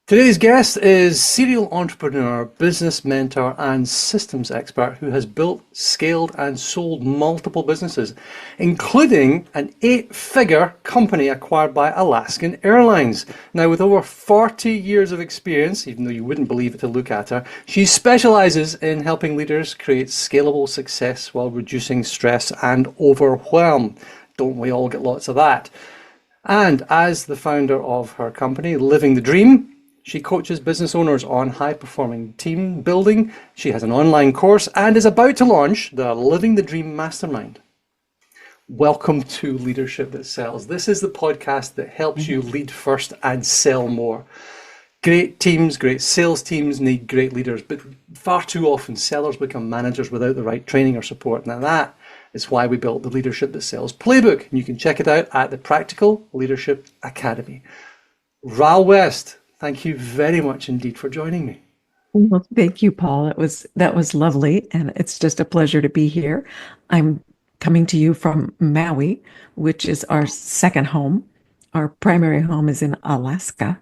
Today's guest is serial entrepreneur, business mentor, and systems expert who has built, scaled, and sold multiple businesses, including an 8-figure company acquired by Alaskan Airlines. Now, with over 40 years of experience, even though you wouldn't believe it to look at her, she specializes in helping leaders create scalable success while reducing stress and overwhelm. Don't we all get lots of that? And as the founder of her company, Living the Dream, she coaches business owners on high-performing team building. She has an online course and is about to launch the Living the Dream Mastermind. Welcome to Leadership That Sells. This is the podcast that helps you lead first and sell more. Great teams, great sales teams need great leaders, but far too often sellers become managers without the right training or support. Now that is why we built the Leadership That Sells playbook. And you can check it out at the Practical Leadership Academy. Ral West, thank you very much indeed for joining me. Well, thank you, Paul. That was lovely, and it's just a pleasure to be here. I'm coming to you from Maui, which is our second home. Our primary home is in Alaska.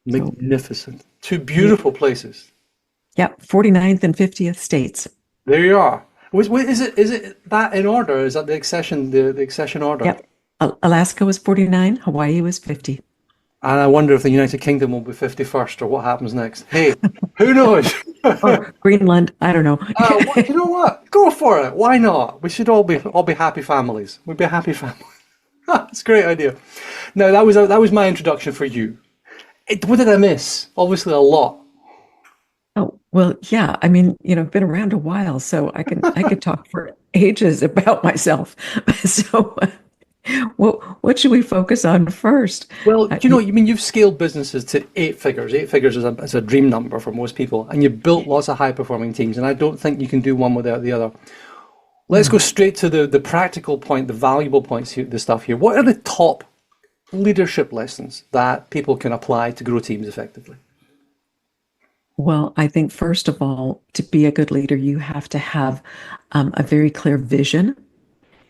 Magnificent. Two beautiful places. Yeah, 49th and 50th states. There you are. Is it that in order? Is that the accession order? Yep. Alaska was 49, Hawaii was 50. And I wonder if the United Kingdom will be 51st or what happens next. Hey, who knows? Or Greenland, I don't know. You know what? Go for it. Why not? We should all be happy families. We'd be a happy family. That's a great idea. Now that was my introduction for you. What did I miss? Obviously a lot. Oh, well, yeah. I mean, I've been around a while, so I could talk for ages about myself. So what should we focus on first? Well, you've scaled businesses to 8 figures. 8 figures is a dream number for most people, and you've built lots of high-performing teams, and I don't think you can do one without the other. Let's go straight to the practical point, the valuable points here, the stuff here. What are the top leadership lessons that people can apply to grow teams effectively? Well, I think first of all, to be a good leader, you have to have a very clear vision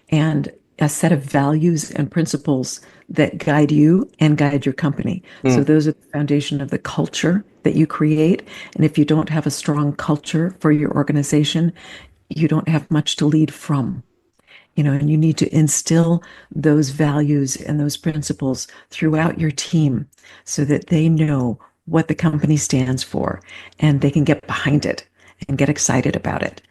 and a set of values and principles that guide you and guide your company. So those are the foundation of the culture that you create. And if you don't have a strong culture for your organization, you don't have much to lead from. And you need to instill those values and those principles throughout your team so that they know what the company stands for and they can get behind it and get excited about it.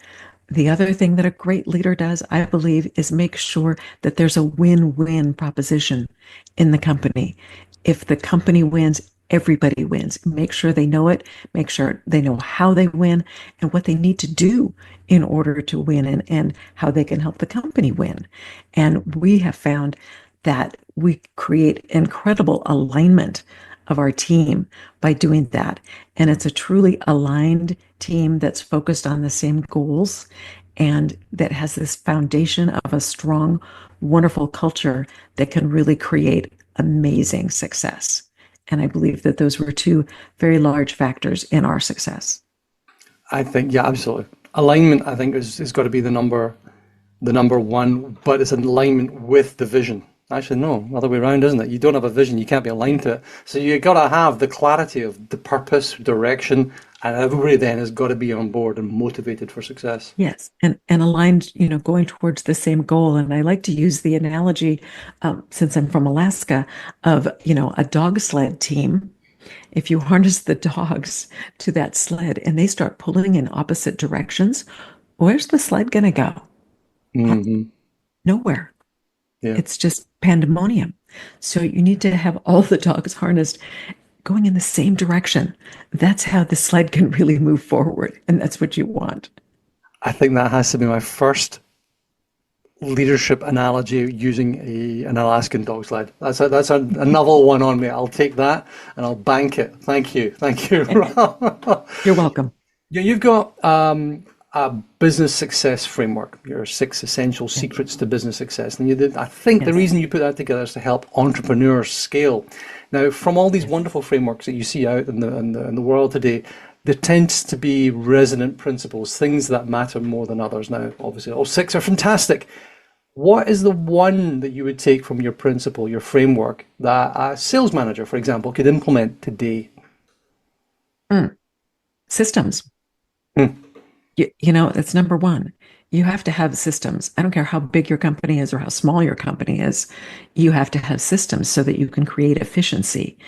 The other thing that a great leader does, I believe, is make sure that there's a win-win proposition in the company. If the company wins, everybody wins. Make sure they know it, make sure they know how they win and what they need to do in order to win and how they can help the company win. And we have found that we create incredible alignment of our team by doing that. And it's a truly aligned team that's focused on the same goals and that has this foundation of a strong, wonderful culture that can really create amazing success. And I believe that those were two very large factors in our success. I think, yeah, absolutely. Alignment, I think, is got to be the number one, but it's an alignment with the vision. Actually, no, other way around, isn't it? You don't have a vision, you can't be aligned to it. So you got to have the clarity of the purpose, direction, and everybody then has got to be on board and motivated for success. Yes, and aligned, going towards the same goal. And I like to use the analogy, since I'm from Alaska, of, a dog sled team. If you harness the dogs to that sled and they start pulling in opposite directions, where's the sled going to go? Mm-hmm. Nowhere. Yeah. It's just pandemonium. So you need to have all the dogs harnessed going in the same direction. That's how the sled can really move forward. And that's what you want. I think that has to be my first leadership analogy using an Alaskan dog sled. That's a novel one on me. I'll take that and I'll bank it. Thank you. You're welcome. Yeah, you've got a business success framework, your 6 essential secrets to business success. And I think the reason you put that together is to help entrepreneurs scale. Now, from all these wonderful frameworks that you see out in the world today, there tends to be resonant principles, things that matter more than others. Now, obviously, all 6 are fantastic. What is the one that you would take from your principle, your framework, that a sales manager, for example, could implement today? Mm. Systems. Hmm. It's number one. You have to have systems. I don't care how big your company is or how small your company is. You have to have systems so that you can create efficiency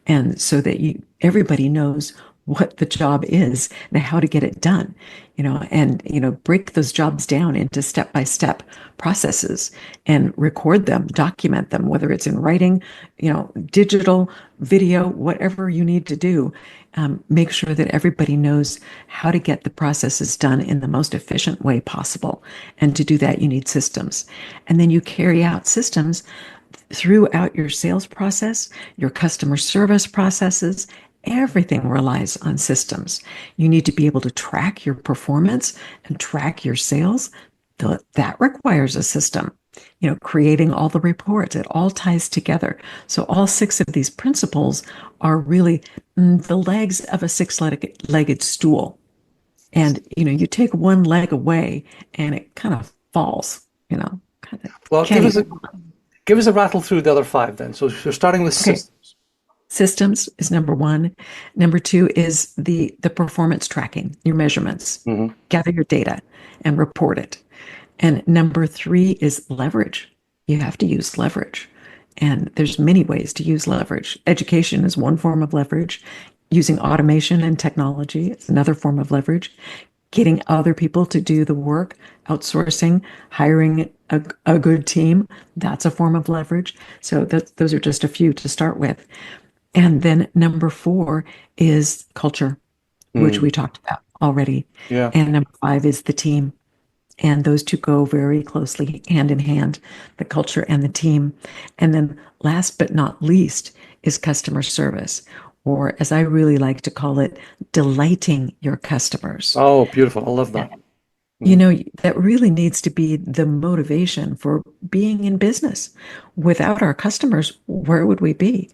and so that everybody knows what the job is and how to get it done, and, break those jobs down into step-by-step processes and record them, document them, whether it's in writing, digital, video, whatever you need to do. Make sure that everybody knows how to get the processes done in the most efficient way possible. And to do that, you need systems. And then you carry out systems throughout your sales process, your customer service processes. Everything relies on systems. You need to be able to track your performance and track your sales. That requires a system. Creating all the reports, it all ties together. So all six of these principles are really the legs of a six-legged stool. And, you take one leg away and it kind of falls, kind of Well, can't even. give us a rattle through the other five then. So you're starting with Okay. systems. Systems is number one. Number two is the performance tracking, your measurements. Hmm. Gather your data and report it. And number three is leverage. You have to use leverage. And there's many ways to use leverage. Education is one form of leverage. Using automation and technology is another form of leverage. Getting other people to do the work, outsourcing, hiring a good team, that's a form of leverage. So those are just a few to start with. And then number four is culture, which Mm. we talked about already. Yeah. And number five is the team. And those two go very closely hand in hand, the culture and the team. And then last but not least is customer service, or as I really like to call it, delighting your customers. Oh, beautiful. I love that. You Mm. know, that really needs to be the motivation for being in business. Without our customers, where would we be?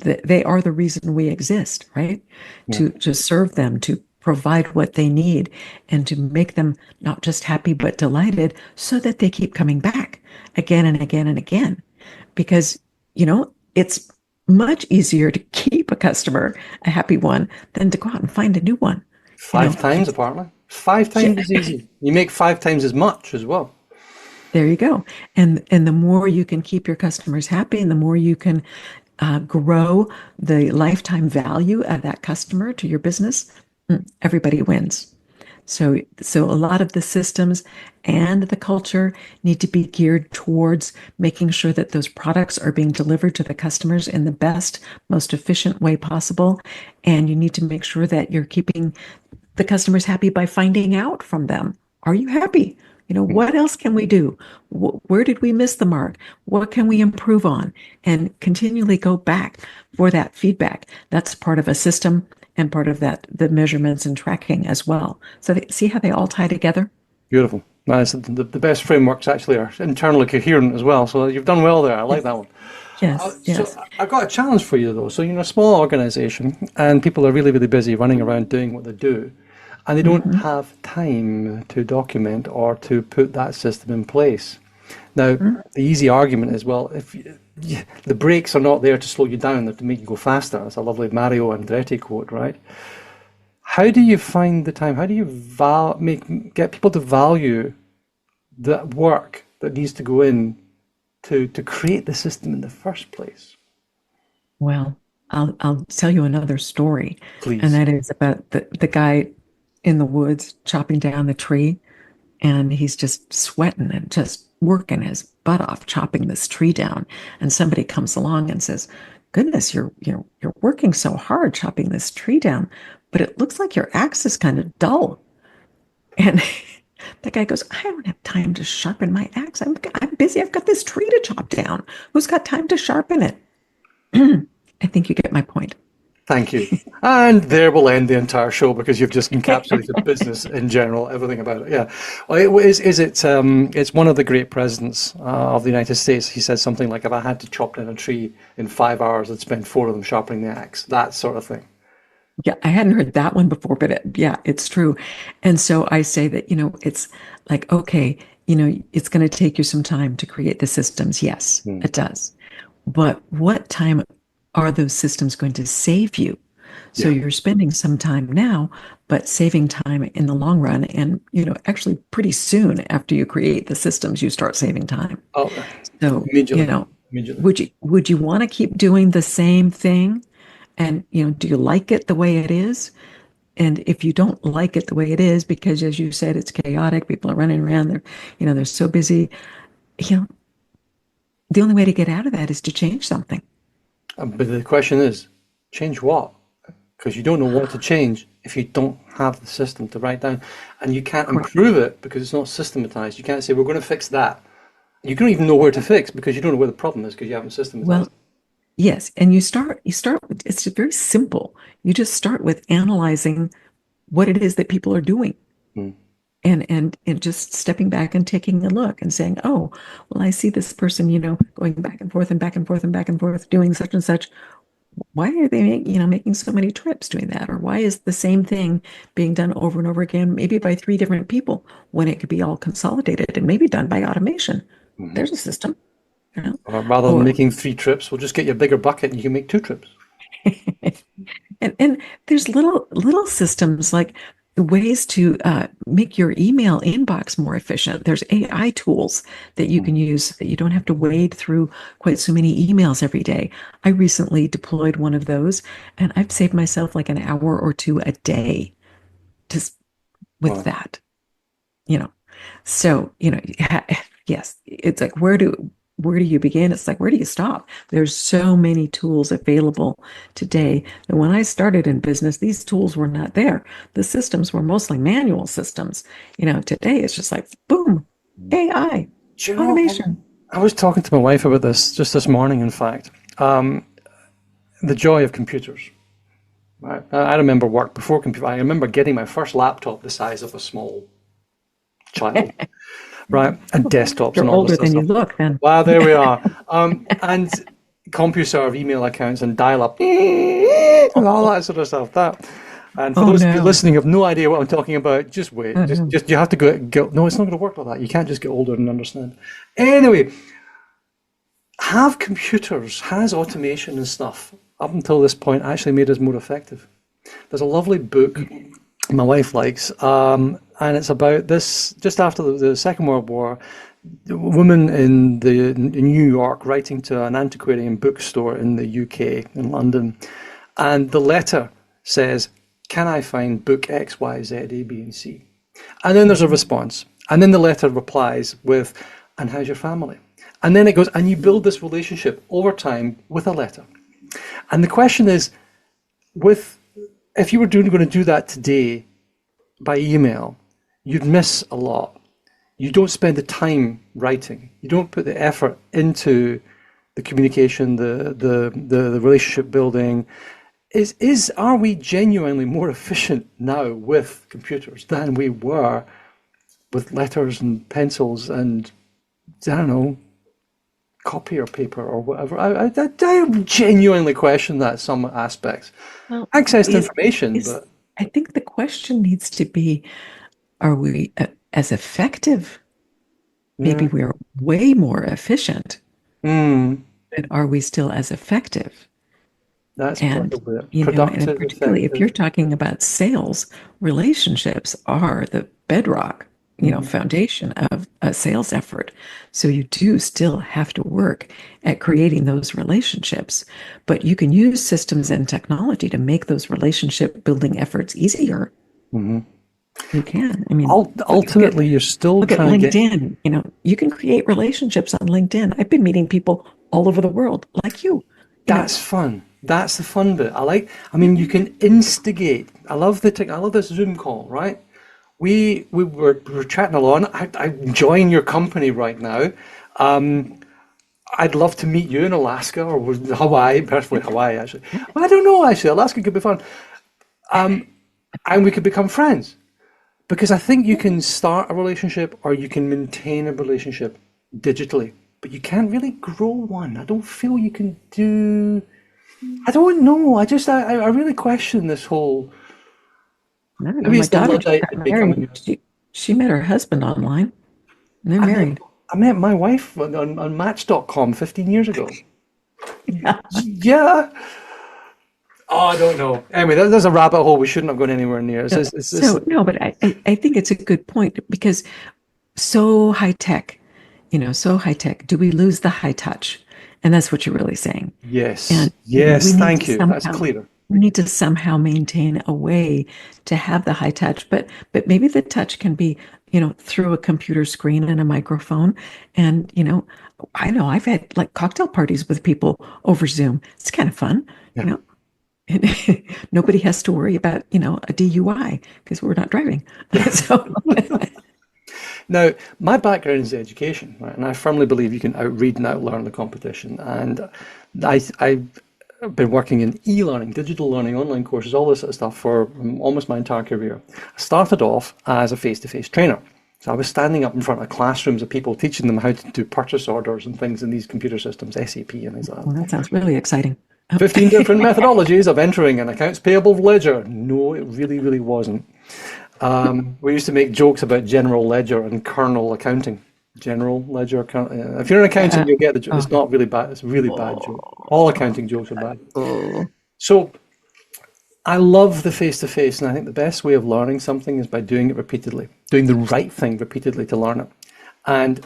They are the reason we exist, right? Yeah. To serve them, to provide what they need, and to make them not just happy, but delighted so that they keep coming back again and again and again. Because, it's much easier to keep a customer, a happy one, than to go out and find a new one. You Five know, times apparently. Five yeah, times as easy. You make five times as much as well. there you go. And the more you can keep your customers happy and the more you can grow the lifetime value of that customer to your business, everybody wins. So a lot of the systems and the culture need to be geared towards making sure that those products are being delivered to the customers in the best, most efficient way possible. And you need to make sure that you're keeping the customers happy by finding out from them. Are you happy? Mm. What else can we do? Where did we miss the mark? What can we improve on? And continually go back for that feedback. That's part of a system and part of that, the measurements and tracking as well. So see how they all tie together? Beautiful. Nice. The best frameworks actually are internally coherent as well. So you've done well there. I like that one. Yes, So yes. I've got a challenge for you though. So you're a small organization and people are really, really busy running around doing what they do. And they don't Hmm. have time to document or to put that system in place. Now, the easy argument is, well, if the brakes are not there to slow you down, they're to make you go faster. That's a lovely Mario Andretti quote, right? How do you find the time? How do you get people to value the work that needs to go in to create the system in the first place? Well, I'll tell you another story, and Please. that is about the guy in the woods chopping down the tree, and he's just sweating and just working his butt off chopping this tree down. And somebody comes along and says, "Goodness, you're working so hard chopping this tree down, but it looks like your axe is kind of dull." And that guy goes, "I don't have time to sharpen my axe. I'm busy. I've got this tree to chop down. Who's got time to sharpen it?" I think you get my point. Thank you. And there we'll end the entire show because you've just encapsulated business in general, everything about it. Yeah. Well, it's one of the great presidents of the United States. He said something like, if I had to chop down a tree in 5 hours, I'd spend four of them sharpening the axe, that sort of thing. Yeah, I hadn't heard that one before, but yeah, it's true. And so I say that, it's like, okay, it's going to take you some time to create the systems. Yes, Hmm. it does. But what time are those systems going to save you? So Yeah. you're spending some time now, but saving time in the long run. And, actually pretty soon after you create the systems, you start saving time. Oh, So, immediately. Immediately. would you want to keep doing the same thing? And, do you like it the way it is? And if you don't like it the way it is, because as you said, it's chaotic, people are running around, they're so busy, you know, the only way to get out of that is to change something. But the question is, change what? Because you don't know what to change if you don't have the system to write down. And you can't Correct. improve it because it's not systematized. You can't say, we're going to fix that. You don't even know where to fix because you don't know where the problem is because you haven't systematized. Well, yes, and you start with, it's very simple. You just start with analyzing what it is that people are doing. Mm. And just stepping back and taking a look and saying, oh, well, I see this person, going back and forth and back and forth and back and forth doing such and such. Why are they making so many trips doing that? Or why is the same thing being done over and over again, maybe by three different people, when it could be all consolidated and maybe done by automation? Hmm. There's a system, you know, Or rather than or making 3 trips, we'll just get you a bigger bucket and you can make 2 trips. and there's little systems like ways to make your email inbox more efficient. There's AI tools that you Mm. can use so that you don't have to wade through quite so many emails every day. I recently deployed one of those, and I've saved myself like an hour or two a day just with Wow. that. you know so yes, it's like where do you begin? It's like, where do you stop? There's so many tools available today, and when I started in business, these tools were not there. The systems were mostly manual systems. Today it's just like boom, AI, Do you know, automation. I was talking to my wife about this just this morning, in fact. The joy of computers. Right? I remember work before computer. I remember getting my first laptop the size of a small child, right? And desktops and You're all this older sort of than you stuff. look then. Well, there we are. And CompuServe email accounts and dial-up and all that sort of stuff. And for Oh those of you no. listening who have no idea what I'm talking about, just wait. Oh Just, no. just you have to go. No, it's not going to work like that. You can't just get older and understand. Anyway, has automation and stuff up until this point actually made us more effective. There's a lovely book my wife likes, and it's about this just after the Second World War. A woman in New York writing to an antiquarian bookstore in the UK in London, and the letter says, "Can I find book X, Y, Z, A, B, and C?" And then there's a response, and then the letter replies with, "And how's your family?" And then it goes, and you build this relationship over time with a letter. And the question is, with if you were going to do that today by email, you'd miss a lot. You don't spend the time writing. You don't put the effort into the communication, the relationship building. Are we genuinely more efficient now with computers than we were with letters and pencils and I don't know, copier paper or whatever? I genuinely question that some aspects. Well, Access to is information, is but I think the question needs to be, are we as effective? Maybe yeah. we're way more efficient, Mm, but are we still as effective? that's And, probably it. and Productive, particularly if effective. you're talking about sales, relationships are the bedrock, Mm, foundation of a sales effort. So you do still have to work at creating those relationships, but you can use systems and technology to make those relationship building efforts easier. mhm. You can. I mean, look at Ultimately, you're still look at trying to get. LinkedIn. You can create relationships on LinkedIn. I've been meeting people all over the world, like you. You know, That's fun. That's the fun bit. I mean, you can instigate. I love I love this Zoom call, right? We were chatting along. I join your company right now. I'd love to meet you in Alaska or Hawaii, preferably Hawaii, actually. But I don't know, actually. Alaska could be fun. And we could become friends. Because I think you can start a relationship or you can maintain a relationship digitally, but you can't really grow one. I don't feel you can do. I don't know. I really question this whole. I don't know. Maybe My it's the daughter just Luddite got in me coming married. out. She met her husband online, and they're I met married. I met my wife on Match.com 15 years ago. Yeah. Yeah, Oh, I don't know. Anyway, there's a rabbit hole we shouldn't have gone anywhere near. It's So no, but I think it's a good point because so high tech, so high tech. Do we lose the high touch? And that's what you're really saying. yes, And we yes, need to thank you. That's somehow clearer. maintain a way to have the high touch, but maybe the touch can be, through a computer screen and a microphone. And, I know I've had like cocktail parties with people over Zoom. It's kind of fun, you Yeah. know. And nobody has to worry about, a DUI because we're not driving. So Now, my background is education, right? And I firmly believe you can outread and outlearn the competition. And I've been working in e-learning, digital learning, online courses, all this sort of stuff for almost my entire career. I started off as a face-to-face trainer. So I was standing up in front of classrooms of people, teaching them how to do purchase orders and things in these computer systems, SAP and things like well, that. that sounds really exciting. 15 different methodologies of entering an accounts payable ledger. No, it really, really wasn't. We used to make jokes about general ledger and kernel accounting. General ledger. If you're an accountant, Uh, you'll get the joke. It's oh, not really bad. It's a really bad joke. All accounting jokes are bad. oh. So I love the face to face, and I think the best way of learning something is by doing it repeatedly, doing the right thing repeatedly to learn it. And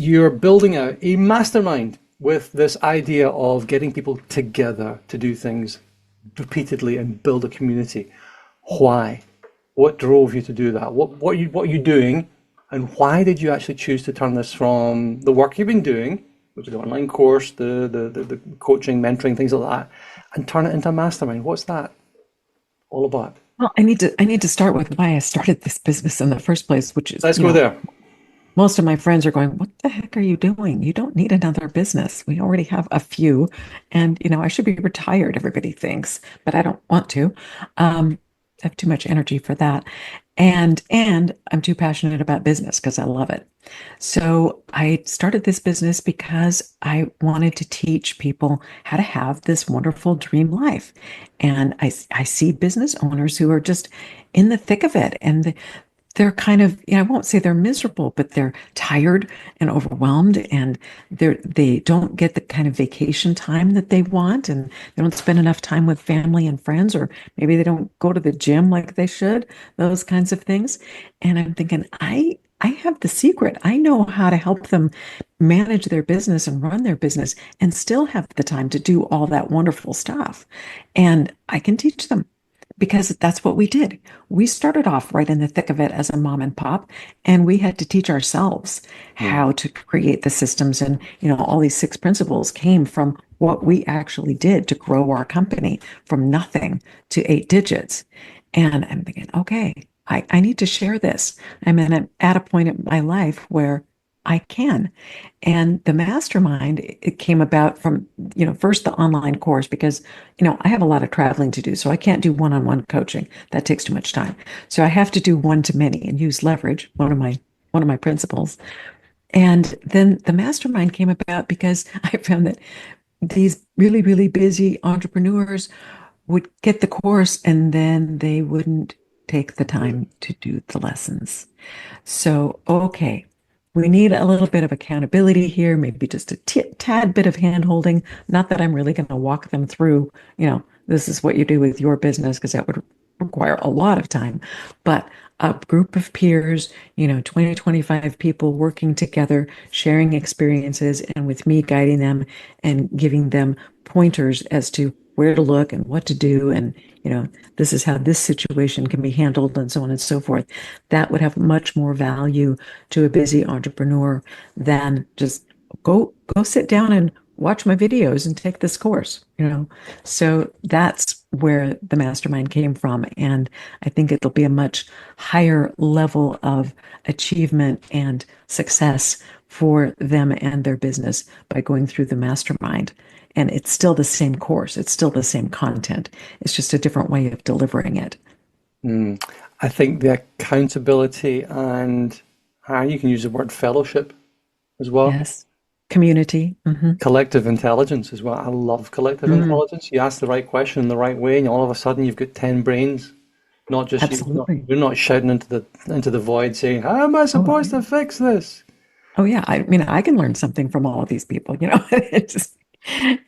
you're building out a mastermind with this idea of getting people together to do things repeatedly and build a community. Why? What drove you to do that? What are you doing, and why did you actually choose to turn this from the work you've been doing, which is the online course, the coaching, mentoring, things like that, and turn it into a mastermind? What's that all about? Well, I need to start with why I started this business in the first place, which is, Let's go there. most of my friends are going, "What the heck are you doing? You don't need another business. We already have a few, and I should be retired." Everybody thinks, but I don't want to. I have too much energy for that, and I'm too passionate about business because I love it. So I started this business because I wanted to teach people how to have this wonderful dream life, and I see business owners who are just in the thick of it, and they're kind of, I won't say they're miserable, but they're tired and overwhelmed, and they don't get the kind of vacation time that they want, and they don't spend enough time with family and friends, or maybe they don't go to the gym like they should, those kinds of things. And I'm thinking, I have the secret. I know how to help them manage their business and run their business and still have the time to do all that wonderful stuff. And I can teach them because that's what we did. We started off right in the thick of it as a mom and pop, and we had to teach ourselves Hmm. how to create the systems. And, all these six principles came from what we actually did to grow our company from nothing to eight digits. And I'm thinking, okay, I need to share this. I'm at a point in my life where I can. And the mastermind, it came about from, first the online course because, I have a lot of traveling to do. So I can't do one-on-one coaching. That takes too much time. So I have to do one to many and use leverage, one of my principles. And then the mastermind came about because I found that these really, really busy entrepreneurs would get the course and then they wouldn't take the time to do the lessons. So, okay, we need a little bit of accountability here, maybe just a tad bit of hand holding. Not that I'm really going to walk them through, this is what you do with your business, because that would require a lot of time. But a group of peers, 20, 25 people working together, sharing experiences, and with me guiding them and giving them pointers as to where to look and what to do. And, this is how this situation can be handled, and so on and so forth. That would have much more value to a busy entrepreneur than just go sit down and watch my videos and take this course. So that's where the mastermind came from. And I think it'll be a much higher level of achievement and success for them and their business by going through the mastermind. And it's still the same course, it's still the same content. It's just a different way of delivering it. Hmm. I think the accountability and you can use the word fellowship as well. Yes. Community. Collective intelligence as well. I love collective Mm, intelligence. You ask the right question in the right way, and all of a sudden you've got 10 brains. Not just you. absolutely. You're not shouting into the void saying, "How am I Oh, supposed to fix this?" oh yeah. I mean, I can learn something from all of these people. It's just,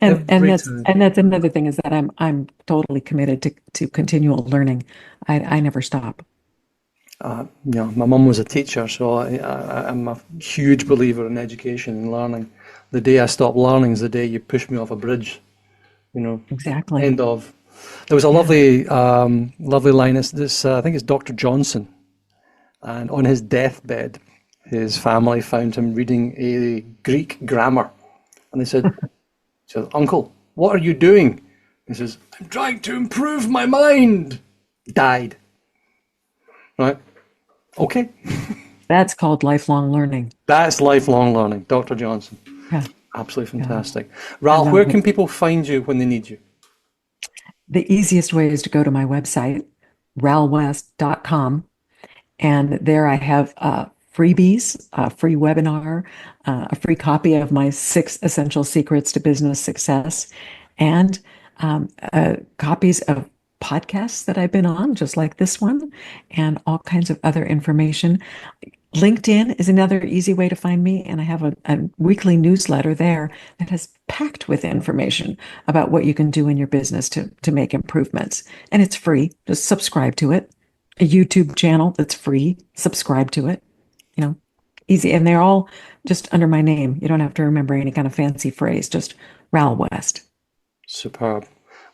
And Every time. that's another thing is that I'm totally committed to continual learning. I never stop. My mum was a teacher, so I'm a huge believer in education and learning. The day I stop learning is the day you push me off a bridge. You know, Exactly. end of. There was a Yeah. lovely line. It's this, I think it's Dr. Johnson, and on his deathbed, his family found him reading a Greek grammar, and they said, "Uncle, what are you doing?" He says, "I'm trying to improve my mind." Died. Right? Okay. That's called lifelong learning. That's lifelong learning, Dr. Johnson. Yeah. Absolutely Yeah. fantastic. I Ral, where love it. can people find you when they need you? The easiest way is to go to my website, ralwest.com. And there I have freebies, a free webinar, a free copy of my 6 essential secrets to business success, and copies of podcasts that I've been on, just like this one, and all kinds of other information. LinkedIn is another easy way to find me, and I have a weekly newsletter there that is packed with information about what you can do in your business to make improvements. And it's free. Just subscribe to it. A YouTube channel that's free. Subscribe to it. You know, easy. And they're all just under my name. You don't have to remember any kind of fancy phrase, just Ral West. Superb.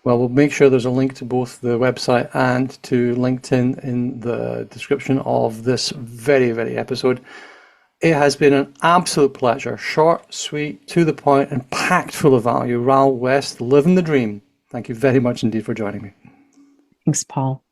Well, we'll make sure there's a link to both the website and to LinkedIn in the description of this very, very episode. It has been an absolute pleasure. Short, sweet, to the point, and packed full of value. Ral West, living the dream. Thank you very much indeed for joining me. Thanks, Paul.